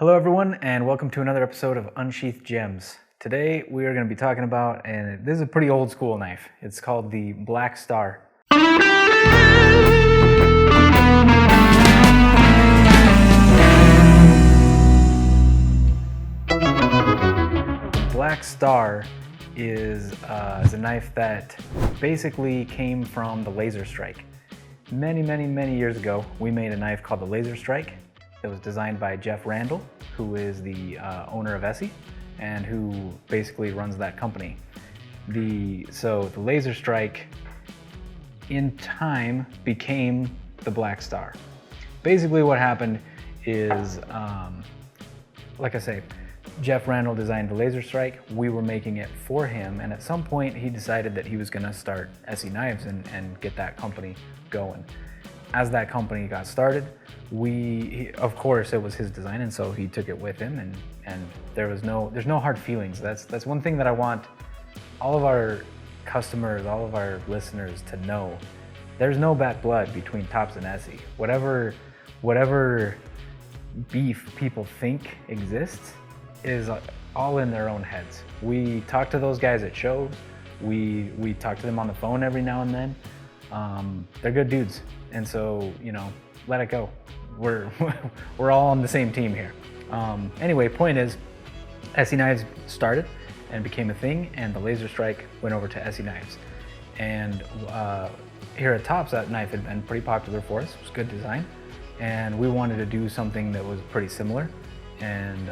Hello everyone, and welcome to another episode of Unsheathed Gems. Today we are going to be talking about, and this is a pretty old school knife. It's called the Black Star. Black Star is a knife that basically came from the Laser Strike. Many years ago, we made a knife called the Laser Strike. It was designed by Jeff Randall, who is the owner of Essie and who basically runs that company. So the Laser Strike in time became the Black Star. Basically what happened is, like I say, Jeff Randall designed the Laser Strike. We were making it for him, and at some point he decided that he was going to start Essie Knives and get that company going. As that company got started, of course it was his design, and so he took it with him, and there's no hard feelings. That's one thing that I want all of our customers, all of our listeners to know. There's no bad blood between Tops and Essie. Whatever beef people think exists is all in their own heads. We talk to those guys at shows. We talk to them on the phone every now and then. They're good dudes, and so let it go. We're all on the same team here. Anyway, point is, Essie Knives started and became a thing, and the Laser Strike went over to Essie Knives. And here at Tops, that knife had been pretty popular for us. It was good design, and we wanted to do something that was pretty similar. And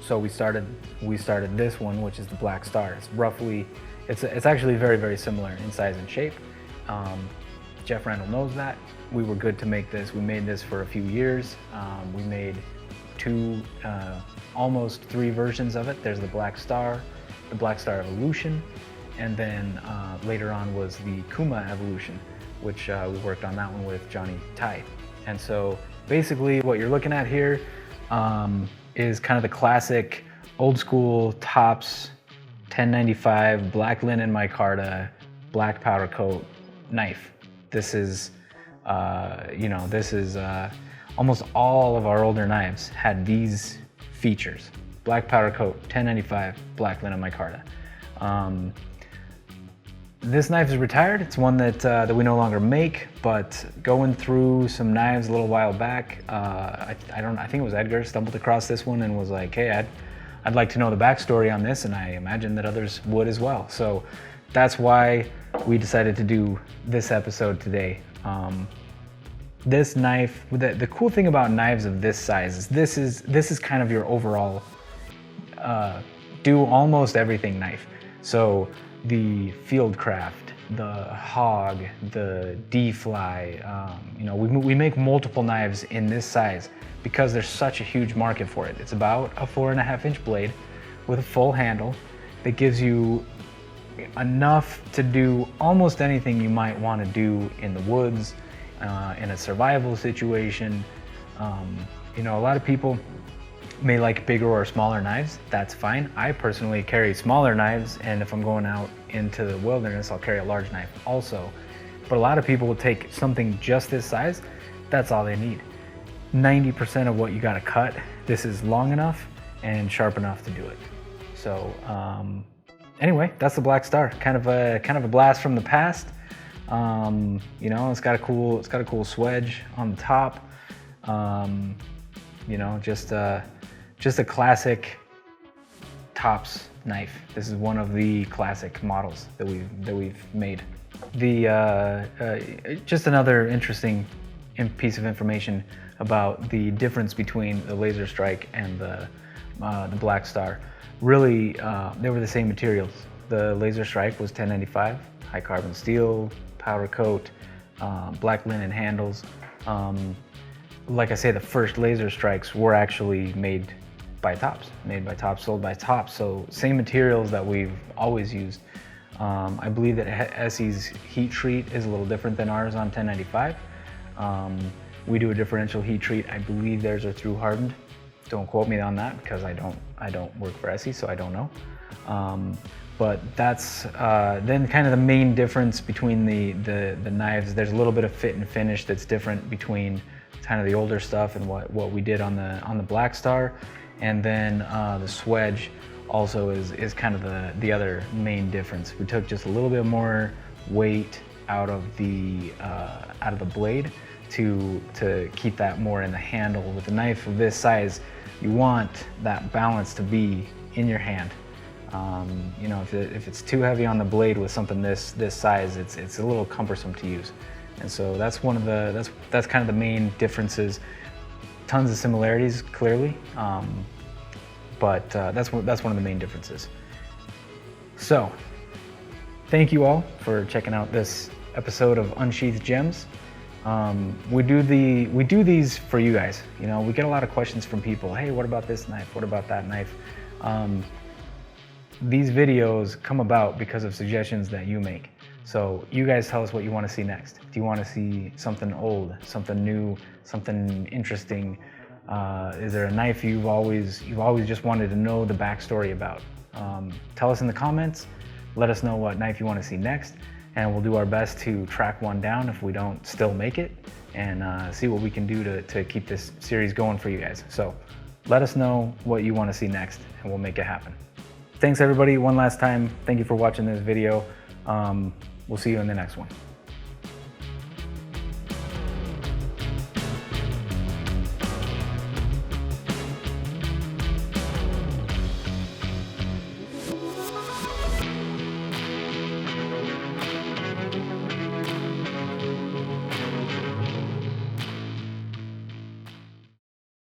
so we started this one, which is the Black Star. It's actually very similar in size and shape. Jeff Randall knows that. We were good to make this. We made this for a few years. We made almost three versions of it. There's the Black Star, the Black Star Evolution, and then later on was the Kuma Evolution, which we worked on that one with Johnny Tai. And so basically what you're looking at here is kind of the classic old school Tops 1095 black linen micarta black powder coat knife. This is almost all of our older knives had these features: black powder coat, 1095 black linen micarta. This knife is retired. It's one that we no longer make, but going through some knives a little while back, I think it was Edgar stumbled across this one and was like, hey, I'd like to know the backstory on this, and I imagine that others would as well. So that's why we decided to do this episode today. This knife, the cool thing about knives of this size is this is kind of your overall do almost everything knife. So the Fieldcraft, the Hog, the D-Fly, we make multiple knives in this size because there's such a huge market for it. It's about a 4.5-inch blade with a full handle that gives you enough to do almost anything you might want to do in the woods, in a survival situation. A lot of people may like bigger or smaller knives. That's fine. I personally carry smaller knives, and if I'm going out into the wilderness, I'll carry a large knife also. But a lot of people will take something just this size. That's all they need. 90% of what you got to cut, this is long enough and sharp enough to do it. So anyway, that's the Black Star. Kind of a blast from the past. It's got a cool swedge on the top. Just a classic Tops knife. This is one of the classic models that we've made. Just another interesting piece of information about the difference between the Laser Strike and the Black Star. Really, they were the same materials. The Laser Strike was 1095, high carbon steel, powder coat, black linen handles. Like I say, the first Laser Strikes were actually made by Tops, sold by Tops. So same materials that we've always used. I believe that Essie's heat treat is a little different than ours on 1095. We do a differential heat treat. I believe theirs are through hardened. Don't quote me on that because I don't work for Essie, so I don't know. But that's then kind of the main difference between the knives. There's a little bit of fit and finish that's different between kind of the older stuff and what we did on the Black Star, and then the Swedge also is kind of the other main difference. We took just a little bit more weight out of the blade to keep that more in the handle. With a knife of this size, you want that balance to be in your hand. You know, if it's too heavy on the blade with something this size, it's a little cumbersome to use. And so that's one of that's kind of the main differences. Tons of similarities, clearly, but that's one of the main differences. So, thank you all for checking out this episode of Unsheathed Gems. We do these for you guys. You know, we get a lot of questions from people. Hey, what about this knife? What about that knife? These videos come about because of suggestions that you make. So you guys tell us what you want to see next. Do you want to see something old, something new, something interesting? Is there a knife you've always just wanted to know the backstory about? Tell us in the comments. Let us know what knife you want to see next, and we'll do our best to track one down if we don't still make it, and see what we can do to keep this series going for you guys. So let us know what you want to see next, and we'll make it happen. Thanks everybody one last time. Thank you for watching this video. We'll see you in the next one.